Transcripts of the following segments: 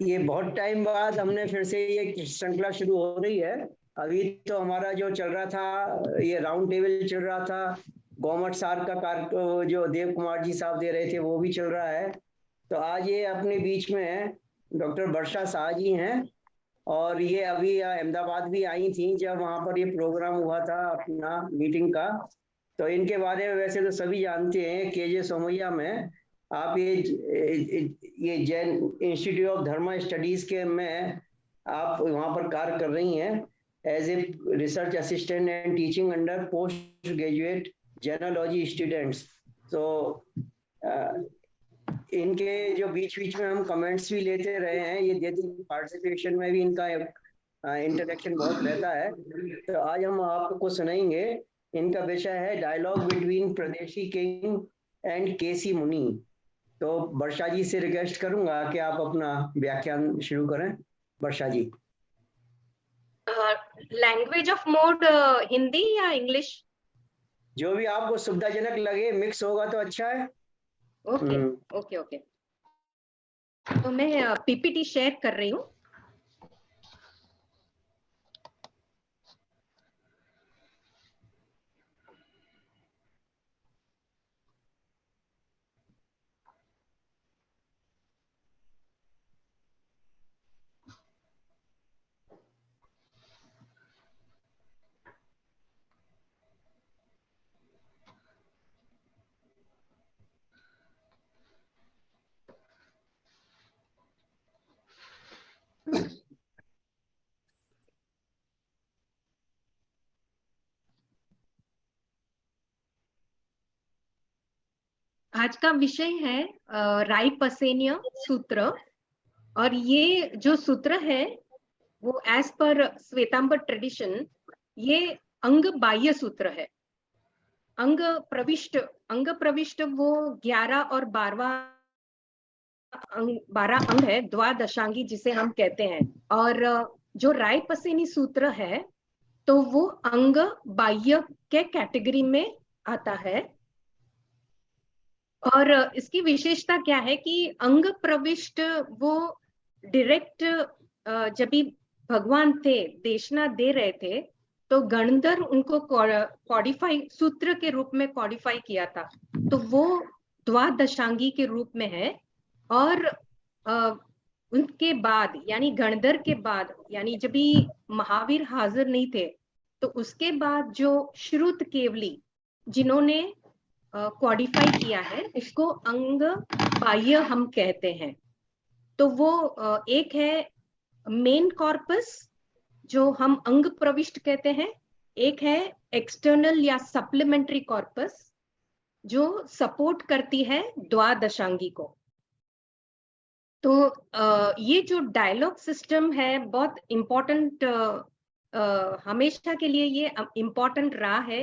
ये बहुत टाइम बाद हमने फिर से ये श्रृंखला शुरू हो रही है। अभी तो हमारा जो चल रहा था, ये राउंड टेबल चल रहा था, गवर्नमेंट सार का कार्य जो देव कुमार जी साहब दे रहे थे वो भी चल रहा है। तो आज ये अपने बीच में डॉक्टर वर्षा शाह जी हैं, और ये अभी अहमदाबाद भी आई थी जब वहाँ पर ये प्रोग्राम हुआ था अपना मीटिंग का। तो इनके बारे में वैसे तो सभी जानते हैं, केजे सोमैया में आप ये Jain institute of Dharma studies के में आप वहाँ पर कार्य कर रही हैं as a research assistant and teaching under post graduate Jainology students. तो इनके जो बीच बीच में हम कमेंट्स भी लेते रहे हैं, ये देती पार्टिसिपेशन में भी इनका इंटरेक्शन बहुत रहता है। तो आज हम आपको सुनाएंगे। इनका विषय है dialogue between Pradeshi king and Kesi Muni. तो वर्षा जी से रिक्वेस्ट करूंगा कि आप अपना व्याख्यान शुरू करें। वर्षा जी। लैंग्वेज ऑफ मोड हिंदी या इंग्लिश? जो भी आपको सुविधाजनक लगे, मिक्स होगा तो अच्छा है। Okay okay okay. तो मैं पीपीटी शेयर कर रही हूँ। आज का विषय है राइपसेनीय सूत्र, और ये जो सूत्र है वो एज पर श्वेतांबर ट्रेडिशन ये अंग बाह्य सूत्र है। अंग प्रविष्ट वो 11 और 12 अंग है, द्वादशांगी जिसे हम कहते हैं। और जो रायपसेनी सूत्र है तो वो अंग बाह्य के कैटेगरी में आता है। और इसकी विशेषता क्या है कि अंग प्रविष्ट वो डायरेक्ट जब भी भगवान थे देशना दे रहे थे तो गणधर उनको कॉडिफाई सूत्र के रूप में कॉडिफाई किया था, तो वो द्वादशांगी के रूप में है। और उनके बाद यानी गणधर के बाद यानी जब भी महावीर हाजिर नहीं थे तो उसके बाद जो श्रुत केवली जिन्होंने कॉडिफाई किया है उसको अंग बाह्य हम कहते हैं। तो वो एक है मेन कॉर्पस जो हम अंग प्रविष्ट कहते हैं, एक है एक्सटर्नल या सप्लीमेंट्री कॉर्पस जो सपोर्ट करती है द्वादशांगी को। तो ये जो डायलॉग सिस्टम है बहुत इम्पोर्टेंट, हमेशा के लिए ये इम्पोर्टेंट रहा है।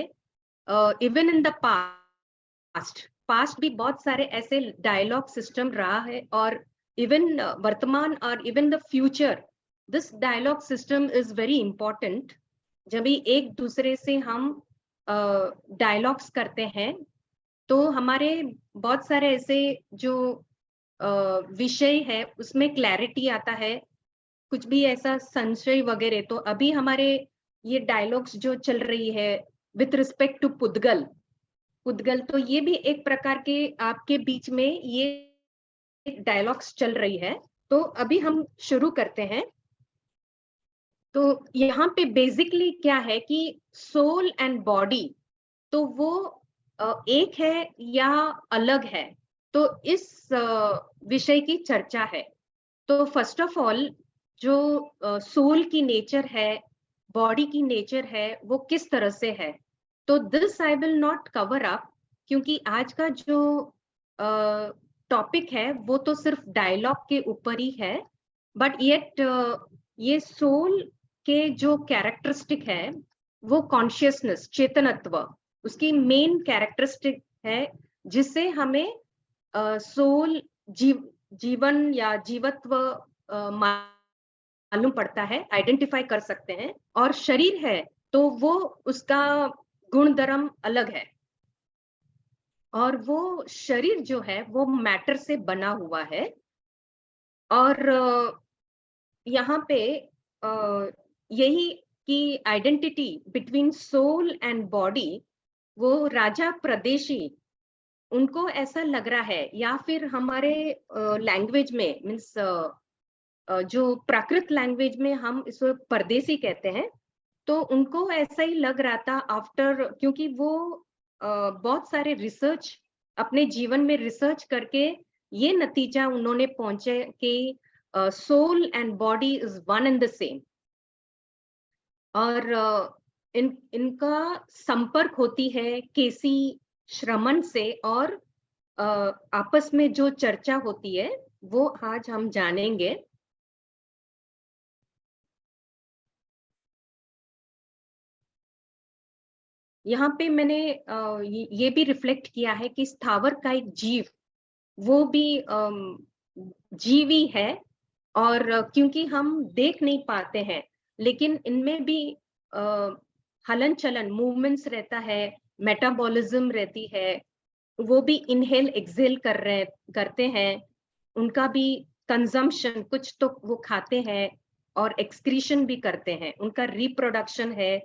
इवन इन द पास्ट भी बहुत सारे ऐसे डायलॉग सिस्टम रहा है, और इवन वर्तमान और even the future this dialogue system is very important. जब भी एक दूसरे से हम डायलॉग्स करते हैं तो हमारे बहुत सारे ऐसे जो विषय है उसमें क्लैरिटी आता है, कुछ भी ऐसा संशय वगैरह। तो अभी हमारे ये डायलॉग्स जो चल रही है विथ रिस्पेक्ट टू पुद्गल, तो ये भी एक प्रकार के आपके बीच में ये डायलॉग्स चल रही है। तो अभी हम शुरू करते हैं। तो यहाँ पे बेसिकली क्या है कि सोल एंड बॉडी तो वो एक है या अलग है, तो इस विषय की चर्चा है। तो फर्स्ट ऑफ ऑल जो सोल की नेचर है, बॉडी की नेचर है, वो किस तरह से है, तो this I will not cover up, क्योंकि आज का जो टॉपिक है वो तो सिर्फ डायलॉग के ऊपर ही है। बट येट ये सोल के जो कैरेक्टरिस्टिक है वो कॉन्शियसनेस, चेतनत्व, उसकी मेन कैरेक्टरिस्टिक है जिससे हमें सोल जीवन या जीवत्व मालूम पड़ता है, आइडेंटिफाई कर सकते हैं। और शरीर है तो वो उसका गुण धर्म अलग है, और वो शरीर जो है वो मैटर से बना हुआ है। और यहाँ पे यही कि identity between soul and body, वो राजा प्रदेशी उनको ऐसा लग रहा है, या फिर हमारे लैंग्वेज में मीन्स जो प्राकृत लैंग्वेज में हम इसको परदेसी कहते हैं, तो उनको ऐसा ही लग रहा था आफ्टर, क्योंकि वो बहुत सारे रिसर्च अपने जीवन में रिसर्च करके ये नतीजा उन्होंने पहुंचे कि soul and body is one and the same, और इनका संपर्क होती है केसी श्रमण से, और आपस में जो चर्चा होती है वो आज हम जानेंगे। यहाँ पे मैंने ये भी रिफ्लेक्ट किया है कि स्थावर का एक जीव वो भी जीवी है, और क्योंकि हम देख नहीं पाते हैं लेकिन इनमें भी हलन चलन मूवमेंट्स रहता है, मेटाबॉलिज्म रहती है, वो भी इनहेल एक्सेल करते हैं, उनका भी कंजम्पशन, कुछ तो वो खाते हैं और एक्सक्रीशन भी करते हैं, उनका रिप्रोडक्शन है,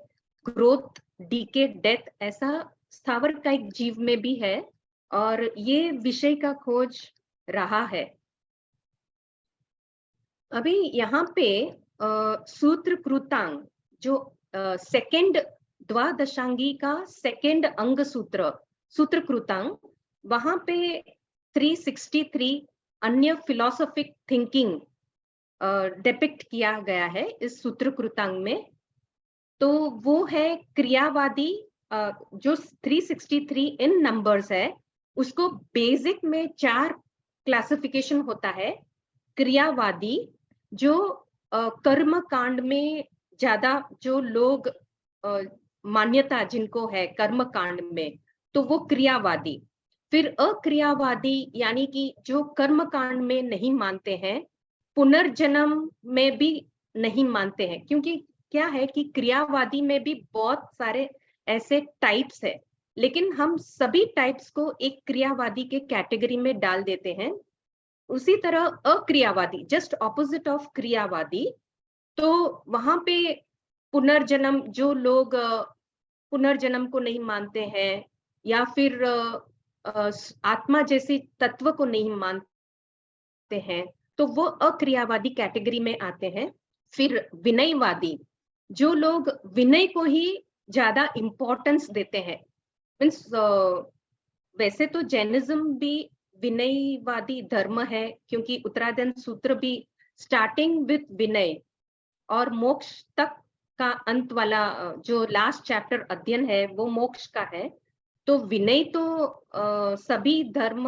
ग्रोथ, डीके, डेथ, ऐसा स्थावर का एक जीव में भी है, और ये विषय का खोज रहा है। अभी यहाँ पे सूत्र कृतांग जो सेकेंड द्वादशांगी का सेकेंड अंग सूत्र कृतांग, वहां पे 363 अन्य फिलोसॉफिक थिंकिंग डिपिक्ट किया गया है इस सूत्र कृतांग में। तो वो है क्रियावादी, जो 363 इन नंबर्स है, उसको बेसिक में 4 क्लासिफिकेशन होता है। क्रियावादी, जो कर्म कांड में ज्यादा जो लोग मान्यता जिनको है कर्म कांड में, तो वो क्रियावादी। फिर अक्रियावादी, यानी कि जो कर्म कांड में नहीं मानते हैं, पुनर्जन्म में भी नहीं मानते हैं, क्योंकि क्या है कि क्रियावादी में भी बहुत सारे ऐसे टाइप्स है, लेकिन हम सभी टाइप्स को एक क्रियावादी के कैटेगरी में डाल देते हैं। उसी तरह अक्रियावादी, जस्ट ऑपोजिट ऑफ क्रियावादी, तो वहां पे पुनर्जन्म, जो लोग पुनर्जन्म को नहीं मानते हैं, या फिर आत्मा जैसे तत्व को नहीं मानते हैं, तो वो अक्रियावादी कैटेगरी में आते हैं। फिर विनयवादी, जो लोग विनय को ही ज्यादा इंपॉर्टेंस देते हैं, मीन्स वैसे तो जैनिज्म भी विनयवादी धर्म है, क्योंकि उत्तरायण सूत्र भी स्टार्टिंग विथ विनय और मोक्ष तक का अंत वाला जो लास्ट चैप्टर अध्ययन है वो मोक्ष का है। तो विनय तो सभी धर्म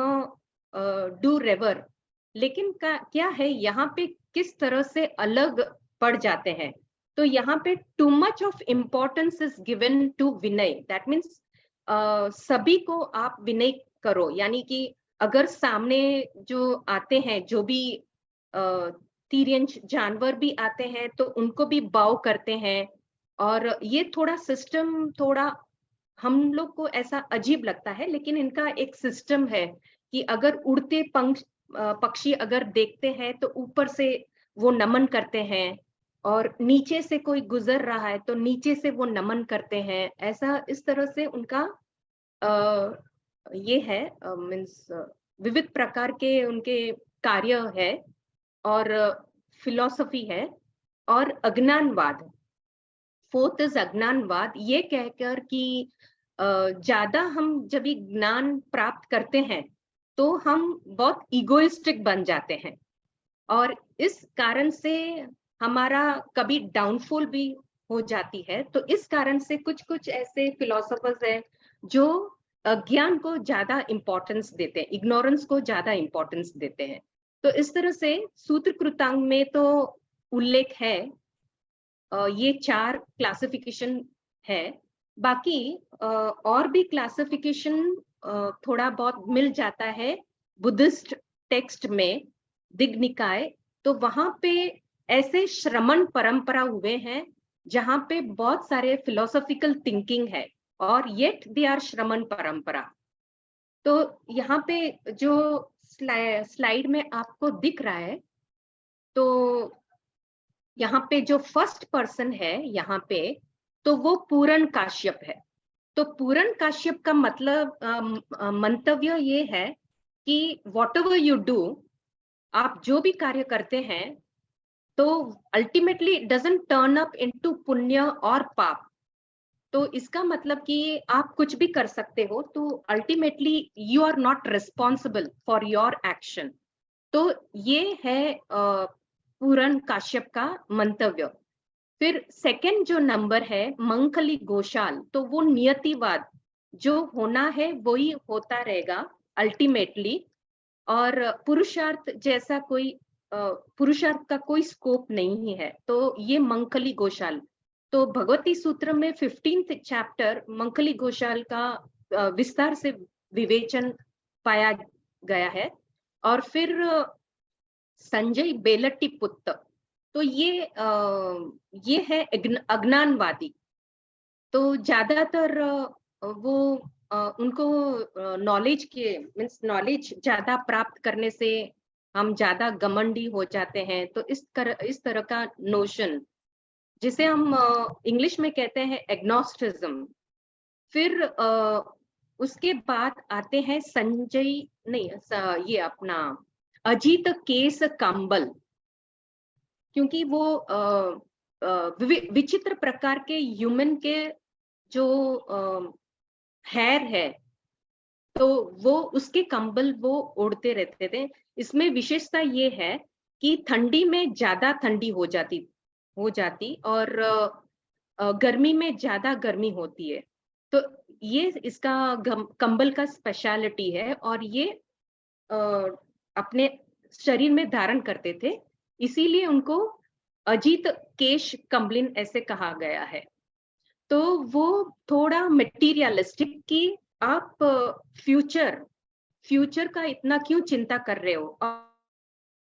डू रेवर, लेकिन क्या है यहाँ पे किस तरह से अलग पड़ जाते हैं। तो यहाँ पे too much of importance is given to विनय, दैट मीन्स सभी को आप विनय करो, यानी कि अगर सामने जो आते हैं, जो भी तिर्यंश जानवर भी आते हैं, तो उनको भी बाव करते हैं। और ये थोड़ा सिस्टम थोड़ा हम लोग को ऐसा अजीब लगता है, लेकिन इनका एक सिस्टम है कि अगर उड़ते पक्षी अगर देखते हैं तो ऊपर से वो नमन करते हैं, और नीचे से कोई गुजर रहा है तो नीचे से वो नमन करते हैं। ऐसा इस तरह से उनका ये है, मीन्स विविध प्रकार के उनके कार्य है और फिलॉसफी है। और अज्ञानवाद, फोर्थ इज अज्ञानवाद, ये कहकर कि ज्यादा हम जब भी ज्ञान प्राप्त करते हैं तो हम बहुत इगोइस्टिक बन जाते हैं, और इस कारण से हमारा कभी डाउनफॉल भी हो जाती है। तो इस कारण से कुछ कुछ ऐसे फिलोसोफर्स हैं जो अज्ञान को ज्यादा इंपॉर्टेंस देते हैं, इग्नोरेंस को ज्यादा इंपॉर्टेंस देते हैं। तो इस तरह से सूत्र कृतांग में तो उल्लेख है, ये 4 क्लासिफिकेशन है। बाकी और भी क्लासिफिकेशन थोड़ा बहुत मिल जाता है बुद्धिस्ट टेक्स्ट में, दिग्निकाय। तो वहां पे ऐसे श्रमण परंपरा हुए हैं जहां पे बहुत सारे फिलोसॉफिकल थिंकिंग है, और येट दे आर श्रमण परंपरा। तो यहाँ पे जो स्लाइड में आपको दिख रहा है, तो यहाँ पे जो फर्स्ट पर्सन है यहाँ पे, तो वो पूरन काश्यप है। तो पूरन काश्यप का मतलब मंतव्य ये है कि वॉट एवर यू डू, आप जो भी कार्य करते हैं, तो ultimately doesn't turn up into पुण्य और पाप। तो इसका मतलब कि आप कुछ भी कर सकते हो, तो ultimately you are not responsible for your action. तो ये है पूरन काश्यप का मंतव्य। फिर सेकंड जो नंबर है मंगली घोषाल, तो वो नियतिवाद, जो होना है वही होता रहेगा अल्टीमेटली, और पुरुषार्थ जैसा कोई पुरुषार्थ का कोई स्कोप नहीं है। तो ये मंगली घोषाल। तो भगवती सूत्र में 15th चैप्टर मंगली घोषाल का विस्तार से विवेचन पाया गया है। और फिर संजय बेलट्टी पुत्र, तो ये है अज्ञानवादी। तो ज्यादातर वो उनको नॉलेज के मीन्स नॉलेज ज्यादा प्राप्त करने से हम ज्यादा घमंडी हो जाते हैं। तो इस तरह का नोशन, जिसे हम इंग्लिश में कहते हैं एग्नोस्टिज्म। फिर उसके बाद आते हैं संजय, नहीं ये अपना अजीत केस कंबल, क्योंकि वो विचित्र प्रकार के ह्यूमन के जो हेयर है, तो वो उसके कंबल वो ओढ़ते रहते थे। इसमें विशेषता ये है कि ठंडी में ज्यादा ठंडी हो जाती और गर्मी में ज्यादा गर्मी होती है। तो ये इसका कंबल का स्पेशलिटी है, और ये अपने शरीर में धारण करते थे, इसीलिए उनको अजीत केश कंबलिन ऐसे कहा गया है। तो वो थोड़ा मटेरियलिस्टिक कि आप फ्यूचर का इतना क्यों चिंता कर रहे हो,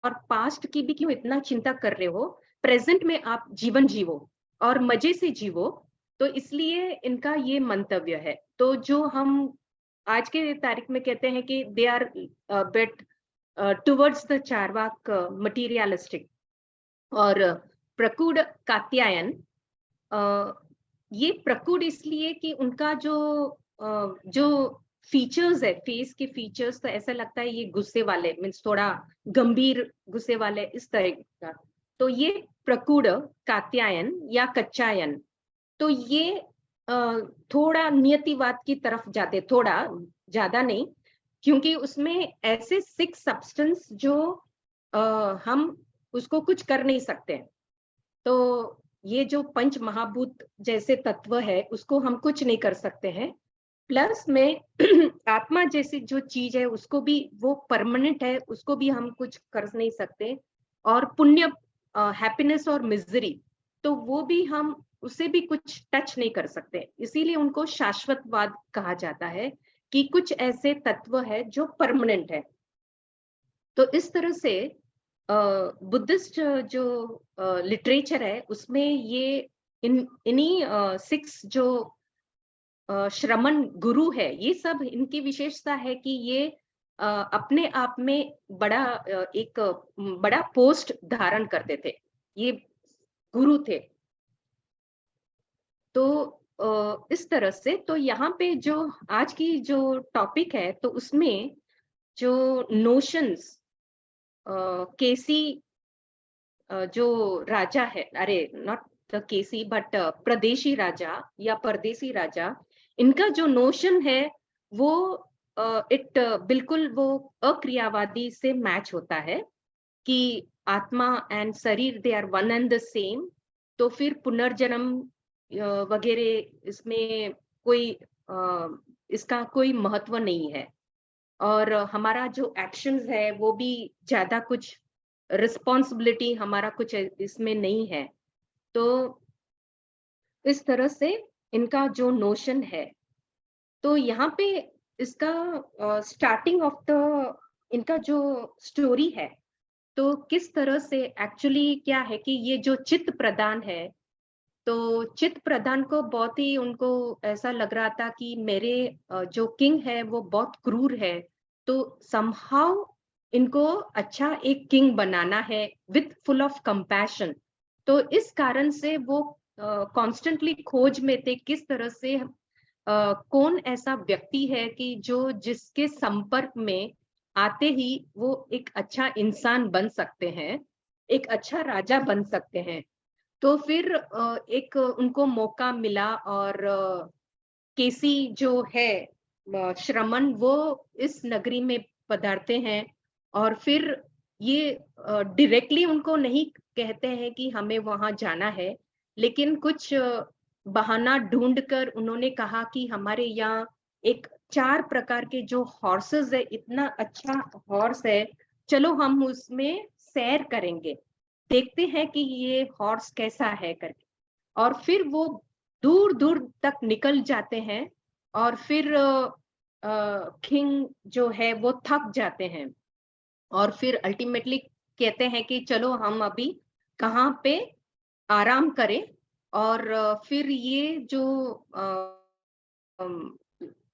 और पास्ट की भी क्यों इतना चिंता कर रहे हो, प्रेजेंट में आप जीवन जीवो और मजे से जीवो। तो इसलिए इनका ये मंतव्य है। तो जो हम आज के तारीख में कहते हैं कि they are bet towards the Charvaka materialistic. और प्रकुड कात्यायन, ये प्रकुड इसलिए कि उनका जो फीचर्स है, फेस के फीचर्स, तो ऐसा लगता है ये गुस्से वाले, मीन्स थोड़ा गंभीर गुस्से वाले इस तरह का। तो ये प्रकुड कात्यायन या कच्चायन, तो ये थोड़ा नियतिवाद की तरफ जाते, थोड़ा ज्यादा नहीं, क्योंकि उसमें ऐसे 6 सब्सटेंस जो हम उसको कुछ कर नहीं सकते। तो ये जो पंच महाभूत जैसे तत्व है, उसको हम कुछ नहीं कर सकते हैं। प्लस में आत्मा जैसी जो चीज है, उसको भी, वो परमानेंट है, उसको भी हम कुछ कर नहीं सकते। और पुण्य, हैप्पीनेस और मिजरी, तो वो भी हम उसे भी कुछ टच नहीं कर सकते। इसीलिए उनको शाश्वतवाद कहा जाता है, कि कुछ ऐसे तत्व है जो परमानेंट है। तो इस तरह से बुद्धिस्ट जो लिटरेचर है, उसमें ये इन्हीं 6 जो श्रमण गुरु है, ये सब इनकी विशेषता है कि ये अपने आप में एक बड़ा पोस्ट धारण करते थे, ये गुरु थे। तो इस तरह से, तो यहाँ पे जो आज की जो टॉपिक है, तो उसमें जो नोशंस केसी जो राजा है, अरे नॉट द केसी बट प्रदेशी राजा या परदेसी राजा, इनका जो नोशन है वो इट बिल्कुल वो अक्रियावादी से मैच होता है, कि आत्मा एंड शरीर they are one and the same. तो फिर पुनर्जन्म वगैरह इसमें कोई इसका कोई महत्व नहीं है। और हमारा जो एक्शंस है वो भी ज्यादा कुछ रिस्पॉन्सिबिलिटी हमारा कुछ इसमें नहीं है। तो इस तरह से इनका जो नोशन है, तो यहाँ पे इसका स्टार्टिंग ऑफ द इनका जो स्टोरी है, तो किस तरह से एक्चुअली क्या है कि ये जो चित्त प्रदान है, तो चित्त प्रधान को बहुत ही उनको ऐसा लग रहा था कि मेरे जो किंग है वो बहुत क्रूर है, तो समहाउ इनको अच्छा एक किंग बनाना है विथ फुल ऑफ कंपैशन। तो इस कारण से वो कॉन्स्टेंटली खोज में थे किस तरह से कौन ऐसा व्यक्ति है कि जो जिसके संपर्क में आते ही वो एक अच्छा इंसान बन सकते हैं, एक अच्छा राजा बन सकते हैं। तो फिर एक उनको मौका मिला और केसी जो है श्रमण, वो इस नगरी में पधारते हैं और फिर ये डायरेक्टली उनको नहीं कहते हैं कि हमें वहां जाना है, लेकिन कुछ बहाना ढूंढकर उन्होंने कहा कि हमारे यहाँ एक 4 प्रकार के जो हॉर्सेस है, इतना अच्छा हॉर्स है, चलो हम उसमें सैर करेंगे, देखते हैं कि ये हॉर्स कैसा है करके। और फिर वो दूर दूर तक निकल जाते हैं और फिर किंग जो है वो थक जाते हैं और फिर अल्टीमेटली कहते हैं कि चलो हम अभी कहाँ पे आराम करें। और फिर ये जो अम,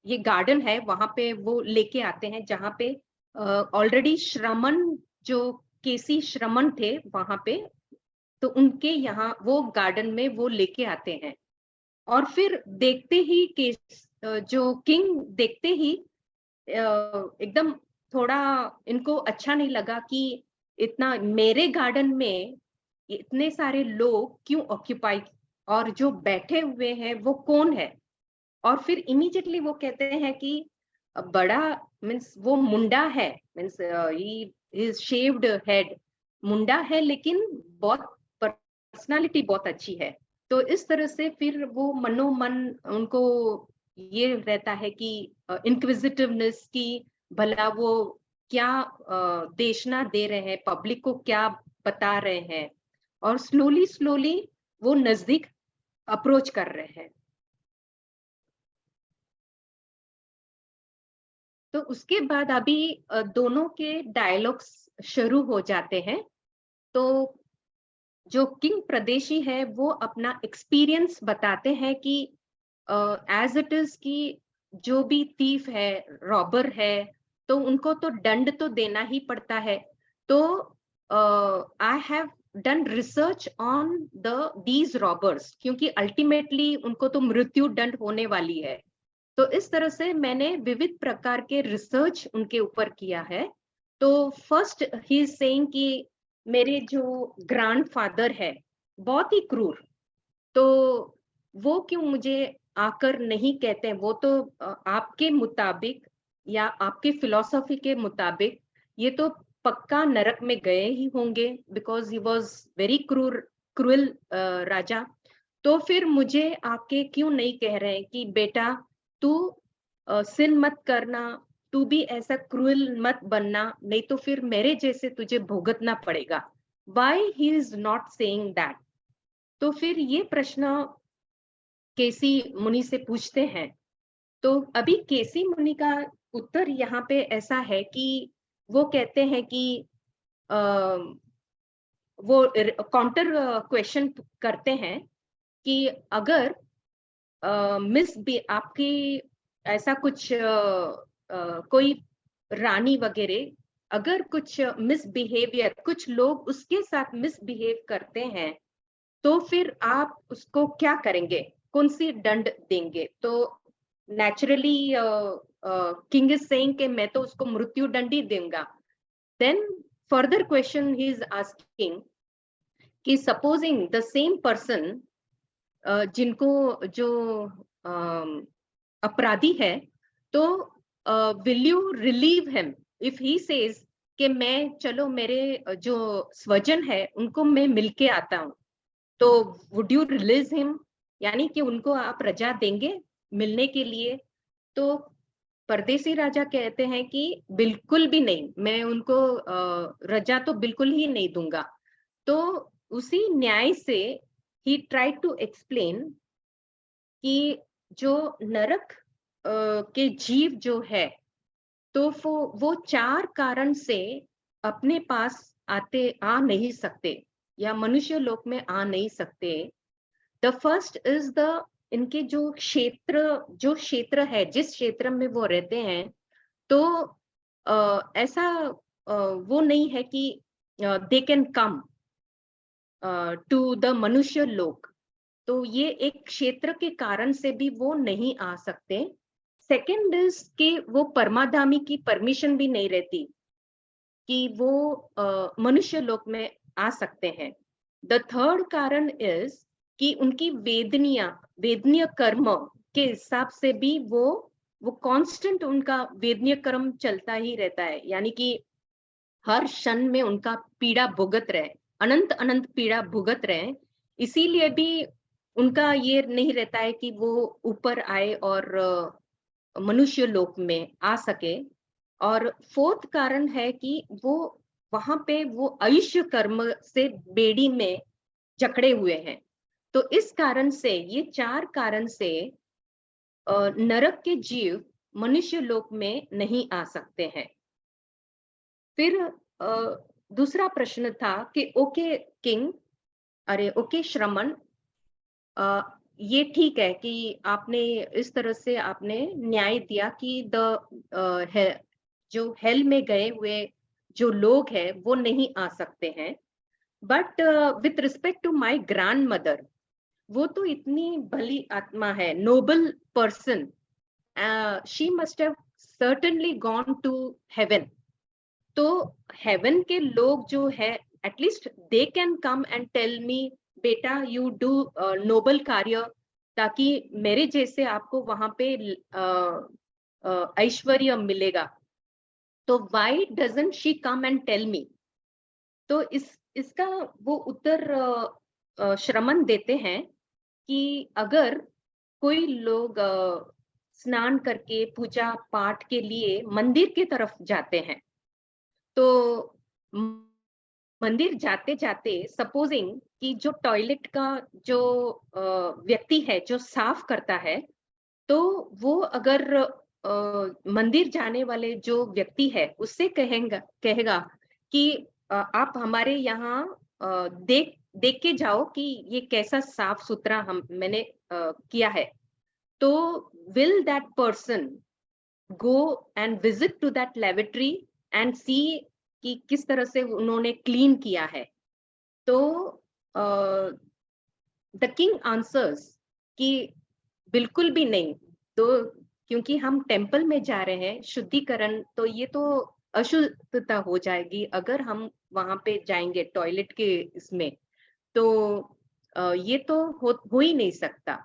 ये गार्डन है वहां पे वो लेके आते हैं जहाँ पे ऑलरेडी श्रमण, जो केसी श्रमण थे वहां पे, तो उनके यहाँ वो गार्डन में वो लेके आते हैं। और फिर देखते ही कि जो किंग देखते ही एकदम थोड़ा इनको अच्छा नहीं लगा कि इतना मेरे गार्डन में इतने सारे लोग क्यों ऑक्यूपाई, और जो बैठे हुए हैं वो कौन है। और फिर इमीडिएटली वो कहते हैं कि बड़ा मीन्स वो मुंडा है, means he is shaved head, मुंडा है लेकिन बहुत पर्सनालिटी बहुत अच्छी है। तो इस तरह से फिर वो मनोमन उनको ये रहता है कि इंक्विजिटिवनेस की, भला वो क्या देशना दे रहे हैं, पब्लिक को क्या बता रहे हैं, और स्लोली स्लोली वो नजदीक अप्रोच कर रहे हैं। तो उसके बाद अभी दोनों के डायलॉग्स शुरू हो जाते हैं। तो जो किंग प्रदेशी है वो अपना एक्सपीरियंस बताते हैं कि एज इट इज कि जो भी थीफ है, रॉबर है, तो उनको तो दंड तो देना ही पड़ता है। तो I have done research on these robbers, क्योंकि अल्टीमेटली उनको तो मृत्यु दंड होने वाली है। तो इस तरह से मैंने विविध प्रकार के रिसर्च उनके ऊपर किया है। तो फर्स्ट ही इज सेइंग कि मेरे जो ग्रैंडफादर है बहुत ही क्रूर, तो वो क्यों मुझे आकर नहीं कहते हैं, वो तो आपके मुताबिक या आपके फिलॉसफी के मुताबिक ये तो पक्का नरक में गए ही होंगे, because he was very cruel राजा। तो फिर मुझे आके क्यों नहीं कह रहे हैं कि बेटा तू सिन मत करना, तू भी ऐसा क्रूअल मत बनना, नहीं तो फिर मेरे जैसे तुझे भुगतना पड़ेगा। Why he is not saying that. तो फिर ये प्रश्न केसी मुनि से पूछते हैं। तो अभी केसी मुनि का उत्तर यहाँ पे ऐसा है कि वो कहते हैं कि आ, वो काउंटर क्वेश्चन करते हैं कि अगर मिस भी आपकी ऐसा कुछ कोई रानी वगैरह अगर कुछ मिसबिहेवियर, कुछ लोग उसके साथ मिसबिहेव करते हैं, तो फिर आप उसको क्या करेंगे, कौन सी दंड देंगे। तो नेचुरली किंग इज सेइंग कि मैं तो उसको मृत्यु दंड ही दूंगा। Then further question he is asking कि सपोजिंग द सेम पर्सन, जिनको जो अपराधी है, तो will you relieve him if he says कि मैं चलो मेरे जो स्वजन है उनको मैं मिलके आता हूँ, तो वुड यू रिलीज हिम, यानी कि उनको आप रजा देंगे मिलने के लिए। तो परदेसी राजा कहते हैं कि बिल्कुल भी नहीं, मैं उनको रजा तो बिल्कुल ही नहीं दूंगा। तो उसी न्याय से ही ट्राई टू एक्सप्लेन कि जो नरक के जीव जो है, तो वो 4 कारण से अपने पास आ नहीं सकते या मनुष्य लोक में आ नहीं सकते। द फर्स्ट इज द, इनके जो क्षेत्र है, जिस क्षेत्र में वो रहते हैं, तो ऐसा वो नहीं है कि they can come, to the मनुष्य लोक। तो ये एक क्षेत्र के कारण से भी वो नहीं आ सकते। सेकंड इज कि वो परमाधामी की परमिशन भी नहीं रहती कि वो मनुष्य लोक में आ सकते हैं। द थर्ड कारण इज कि उनकी वेदनीय कर्म के हिसाब से भी वो कांस्टेंट उनका वेदनीय कर्म चलता ही रहता है, यानी कि हर क्षण में उनका पीड़ा भुगत रहे, अनंत अनंत पीड़ा भुगत रहे। इसीलिए भी उनका ये नहीं रहता है कि वो ऊपर आए और मनुष्य लोक में आ सके। और फोर्थ कारण है कि वो वहां पे वो आयुष्य कर्म से बेड़ी में जकड़े हुए हैं। तो इस कारण से, ये 4 कारण से नरक के जीव मनुष्य लोक में नहीं आ सकते हैं। फिर दूसरा प्रश्न था कि ओके किंग, अरे ओके श्रमण, ये ठीक है कि आपने इस तरह से आपने न्याय दिया कि जो हेल में गए हुए जो लोग हैं वो नहीं आ सकते हैं। But with respect to my grandmother, वो तो इतनी भली आत्मा है, noble person, she must have certainly gone to heaven. तो हेवन के लोग जो है, at least they can come and tell me, बेटा यू डू नोबल कार्य, ताकि मेरे जैसे आपको वहां पे ऐश्वर्य मिलेगा। तो why doesn't she come and tell me? तो इसका वो उत्तर श्रमण देते हैं कि अगर कोई लोग स्नान करके पूजा पाठ के लिए मंदिर की तरफ जाते हैं, तो मंदिर जाते जाते सपोजिंग कि जो टॉयलेट का जो व्यक्ति है जो साफ करता है, तो वो अगर मंदिर जाने वाले जो व्यक्ति है उससे कहेगा कि आप हमारे यहाँ देख देख के जाओ कि ये कैसा साफ सुथरा मैंने किया है, तो will that person go and visit to that lavatory and see कि किस तरह से उन्होंने क्लीन किया है? तो द किंग आंसर्स कि बिल्कुल भी नहीं। तो क्योंकि हम टेम्पल में जा रहे हैं, शुद्धिकरण, तो ये तो अशुद्धता हो जाएगी अगर हम वहां पे जाएंगे टॉयलेट के इसमें, तो ये तो हो ही नहीं सकता।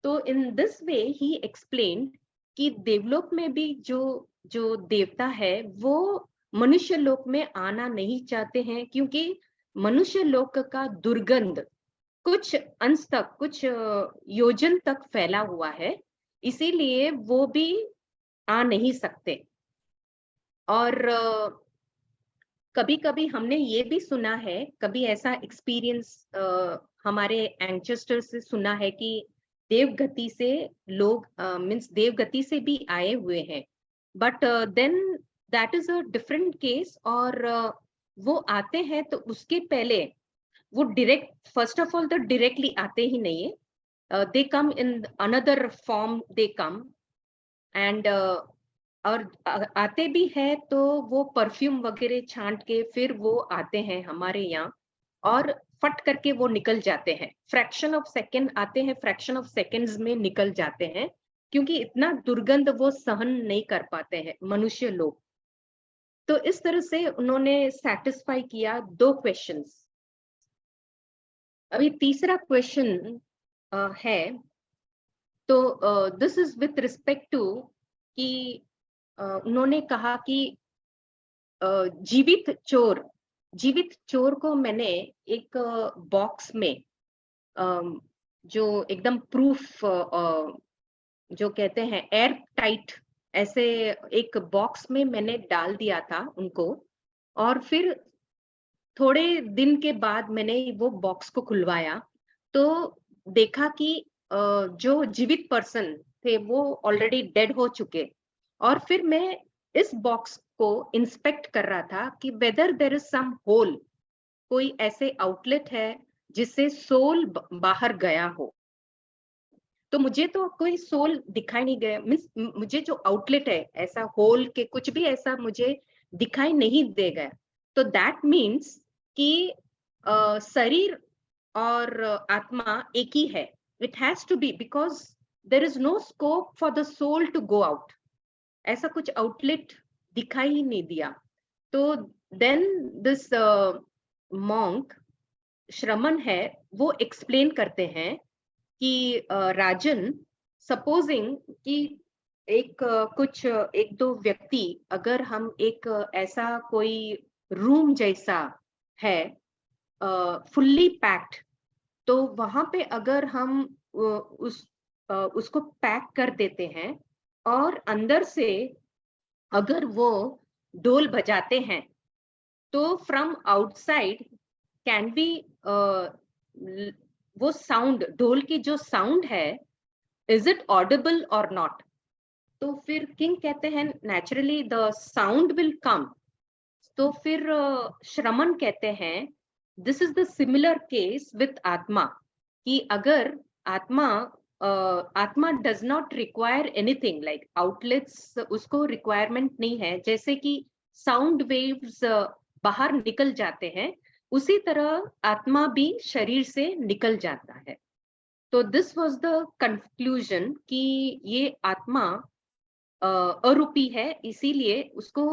तो in this way he explain कि देवलोक में भी जो जो देवता है वो मनुष्य लोक में आना नहीं चाहते हैं, क्योंकि मनुष्य लोक का दुर्गंध कुछ अंश तक, कुछ योजन तक फैला हुआ है, इसीलिए वो भी आ नहीं सकते। और कभी कभी हमने ये भी सुना है, कभी ऐसा एक्सपीरियंस हमारे एंसेस्टर से सुना है कि देवगति से लोग मीन्स देवगति से भी आए हुए हैं, but then that is a different case. और वो आते हैं तो उसके पहले वो डायरेक्ट, फर्स्ट ऑफ ऑल तो डायरेक्टली आते ही नहीं है, they come in another form, they come and और आते भी है तो वो परफ्यूम वगैरह छांट के फिर वो आते हैं हमारे यहाँ, और फट करके वो निकल जाते हैं, फ्रैक्शन ऑफ सेकंड आते हैं, फ्रैक्शन ऑफ सेकंड्स में निकल जाते हैं, क्योंकि इतना दुर्गंध वो सहन नहीं कर पाते हैं मनुष्य लोग। तो इस तरह से उन्होंने सेटिस्फाई किया 2 क्वेश्चंस। अभी तीसरा क्वेश्चन है, तो this is with respect to कि उन्होंने कहा कि जीवित चोर को मैंने एक बॉक्स में, जो एकदम प्रूफ, जो कहते हैं एयर टाइट, ऐसे एक बॉक्स में मैंने डाल दिया था उनको, और फिर थोड़े दिन के बाद मैंने वो बॉक्स को खुलवाया तो देखा कि जो जीवित पर्सन थे वो ऑलरेडी डेड हो चुके। और फिर मैं इस बॉक्स को इंस्पेक्ट कर रहा था कि whether there is some hole, कोई ऐसे आउटलेट है जिससे सोल बाहर गया हो। तो मुझे तो कोई सोल दिखाई नहीं गया, मीन्स मुझे जो आउटलेट है ऐसा होल के कुछ भी ऐसा मुझे दिखाई नहीं दे गया। तो दैट मीन्स कि शरीर और आत्मा एक ही है. It has to be because there is no scope for the soul to go out. ऐसा कुछ आउटलेट दिखाई ही नहीं दिया. तो देन दिस मॉन्क श्रमण है, वो एक्सप्लेन करते हैं कि राजन, सपोजिंग कि एक दो व्यक्ति, अगर हम एक ऐसा कोई रूम जैसा है फुल्ली पैक्ड, तो वहां पे अगर हम उसको पैक कर देते हैं और अंदर से अगर वो ढोल बजाते हैं, तो फ्रॉम आउटसाइड कैन बी वो साउंड, ढोल की जो साउंड है, इज इट ऑडिबल और नॉट. तो फिर किंग कहते हैं naturally the sound will come. तो फिर श्रमण कहते हैं this is the similar case with आत्मा, कि अगर आत्मा does not require anything like outlets, उसको रिक्वायरमेंट नहीं है. जैसे कि साउंड वेव्स बाहर निकल जाते हैं, उसी तरह आत्मा भी शरीर से निकल जाता है. तो दिस वाज द कंक्लूजन कि ये आत्मा अरूपी है, इसीलिए उसको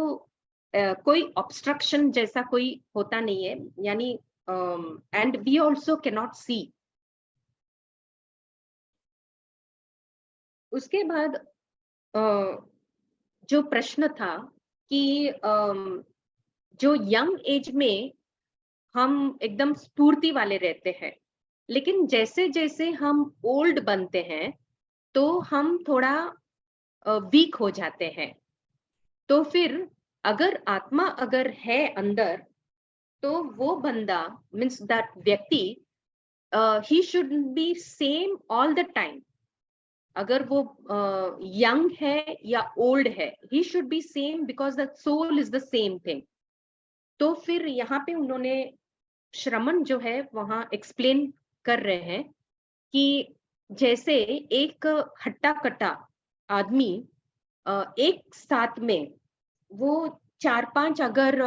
कोई ऑब्स्ट्रक्शन जैसा कोई होता नहीं है, यानी and we also cannot see. उसके बाद जो प्रश्न था कि जो यंग एज में हम एकदम स्फूर्ति वाले रहते हैं, लेकिन जैसे जैसे हम ओल्ड बनते हैं तो हम थोड़ा वीक हो जाते हैं. तो फिर अगर आत्मा अगर है अंदर, तो वो बंदा मीन्स दैट व्यक्ति ही should be same all the time. अगर वो यंग है या ओल्ड है, he should be same because the soul is the same thing. तो फिर यहाँ पे उन्होंने श्रमण जो है वहां एक्सप्लेन कर रहे हैं कि जैसे एक हट्टा कट्टा आदमी एक साथ में वो 4-5 अगर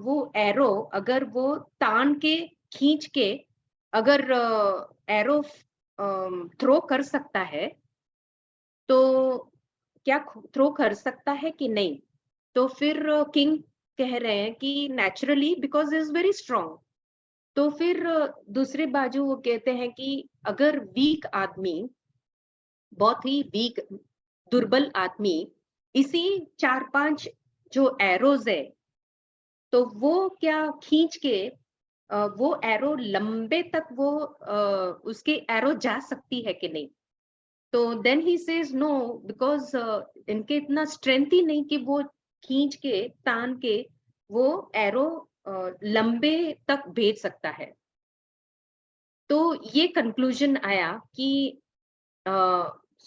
वो एरो अगर वो तान के खींच के अगर एरो थ्रो कर सकता है, तो क्या थ्रो कर सकता है कि नहीं. तो फिर किंग कह रहे हैं कि naturally because is very strong. तो फिर दूसरे बाजू वो कहते हैं कि अगर वीक आदमी, बहुत ही वीक दुर्बल आदमी, इसी 4-5 जो एरोज है, तो वो क्या खींच के वो एरो लंबे तक वो उसके एरो जा सकती है कि नहीं. तो then he says no, because इनके इतना स्ट्रेंथ ही नहीं कि वो खींच के तान के वो एरो लंबे तक भेज सकता है. तो ये कंक्लूजन आया कि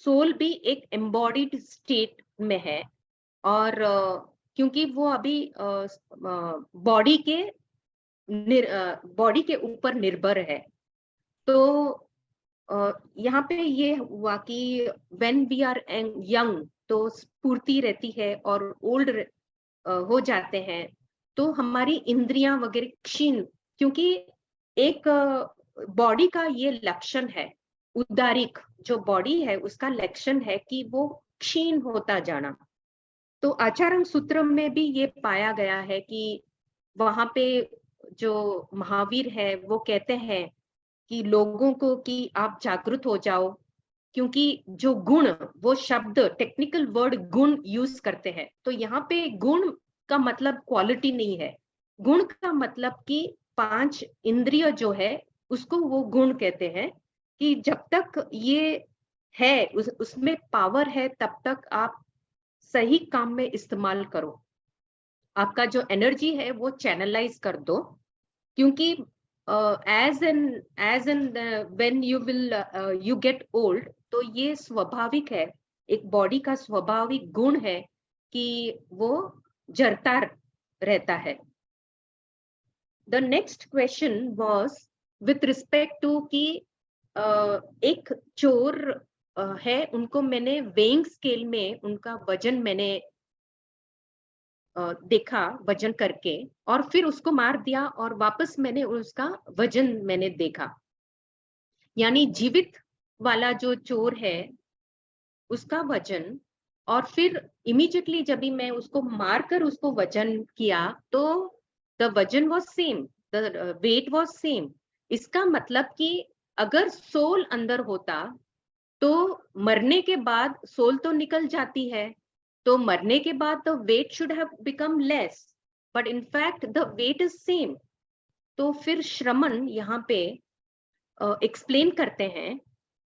सोल भी एक एम्बॉडीड स्टेट में है, और क्योंकि वो अभी बॉडी के ऊपर निर्भर है. तो यहाँ पे ये हुआ कि व्हेन वी आर यंग तो स्फूर्ति रहती है, और ओल्ड हो जाते हैं तो हमारी इंद्रियां वगैरह क्षीण, क्योंकि एक बॉडी का ये लक्षण है, उदारिक जो बॉडी है उसका लक्षण है कि वो क्षीण होता जाना. तो आचार्य सूत्र में भी ये पाया गया है कि वहां पे जो महावीर है वो कहते हैं कि लोगों को कि आप जागृत हो जाओ, क्योंकि जो गुण, वो शब्द टेक्निकल वर्ड गुण यूज करते हैं. तो यहाँ पे गुण का मतलब क्वालिटी नहीं है, गुण का मतलब कि 5 इंद्रिय जो है उसको वो गुण कहते हैं, कि जब तक ये है उसमें पावर है, तब तक आप सही काम में इस्तेमाल करो, आपका जो एनर्जी है वो चैनलाइज कर दो. क्योंकि as an when you will you get old, तो ये स्वाभाविक है, एक बॉडी का स्वाभाविक गुण है कि वो जरता रहता है. The next question was with respect to कि एक चोर है, उनको मैंने वेइंग स्केल में उनका वजन मैंने देखा वजन करके, और फिर उसको मार दिया और वापस मैंने उसका वजन मैंने देखा। यानी जीवित वाला जो चोर है उसका वजन, और फिर इमीडिएटली जब भी मैं उसको मारकर उसको वजन किया तो द वजन was same, the wait was same. इसका मतलब कि अगर सोल अंदर होता तो मरने के बाद सोल तो निकल जाती है, तो मरने के बाद the weight should have become less, but in fact the weight is same. तो फिर श्रमण यहाँ पे एक्सप्लेन करते हैं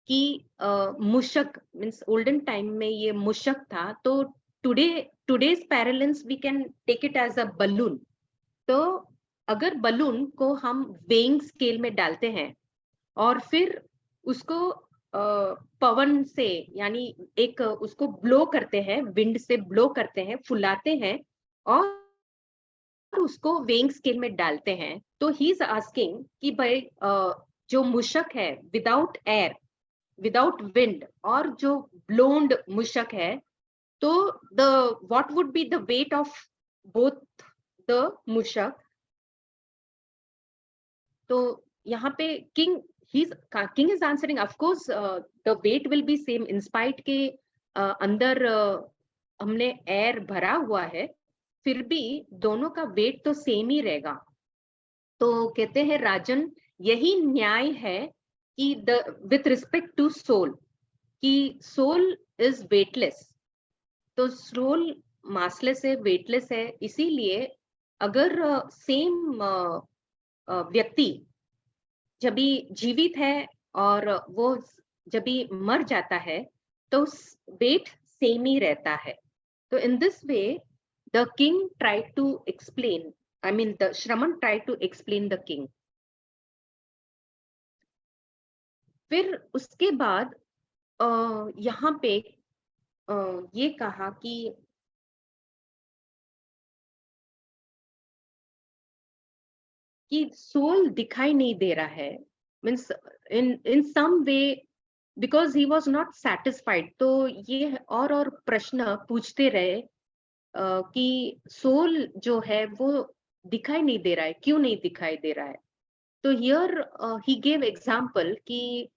कि मूषक मीन्स ओल्डन टाइम में ये मूषक था, तो today's parlance we can take it as a balloon. तो अगर बलून को हम वेइंग स्केल में डालते हैं और फिर उसको पवन से यानी एक उसको ब्लो करते हैं, विंड से ब्लो करते हैं, फुलाते हैं और उसको वेइंग स्केल में डालते हैं, तो ही इज आस्किंग कि भाई जो मूषक है विदाउट एयर, विदाउट विंड, और जो ब्लोन्ड मूषक है, तो the what would be the weight of both the मूषक। तो यहाँ पे king is answering, of course the weight will be same in spite के अंदर हमने एयर भरा हुआ है, फिर भी दोनों का वेट तो सेम ही रहेगा। तो कहते हैं राजन, यही न्याय है कि the with respect to soul, कि सोल इज वेटलेस, तो सोल मासलेस है, वेटलेस है। इसीलिए अगर सेम व्यक्ति जब भी जीवित है और वो जब भी मर जाता है तो वेट सेम ही रहता है। तो in this way the king tried to explain, I mean the Shraman tried to explain the king. फिर उसके बाद यहाँ पे ये कहा कि सोल दिखाई नहीं दे रहा है, means in some way because he was not satisfied. तो ये और प्रश्न पूछते रहे कि सोल जो है वो दिखाई नहीं दे रहा है, क्यों नहीं दिखाई दे रहा है। तो हियर ही गेव एग्जाम्पल कि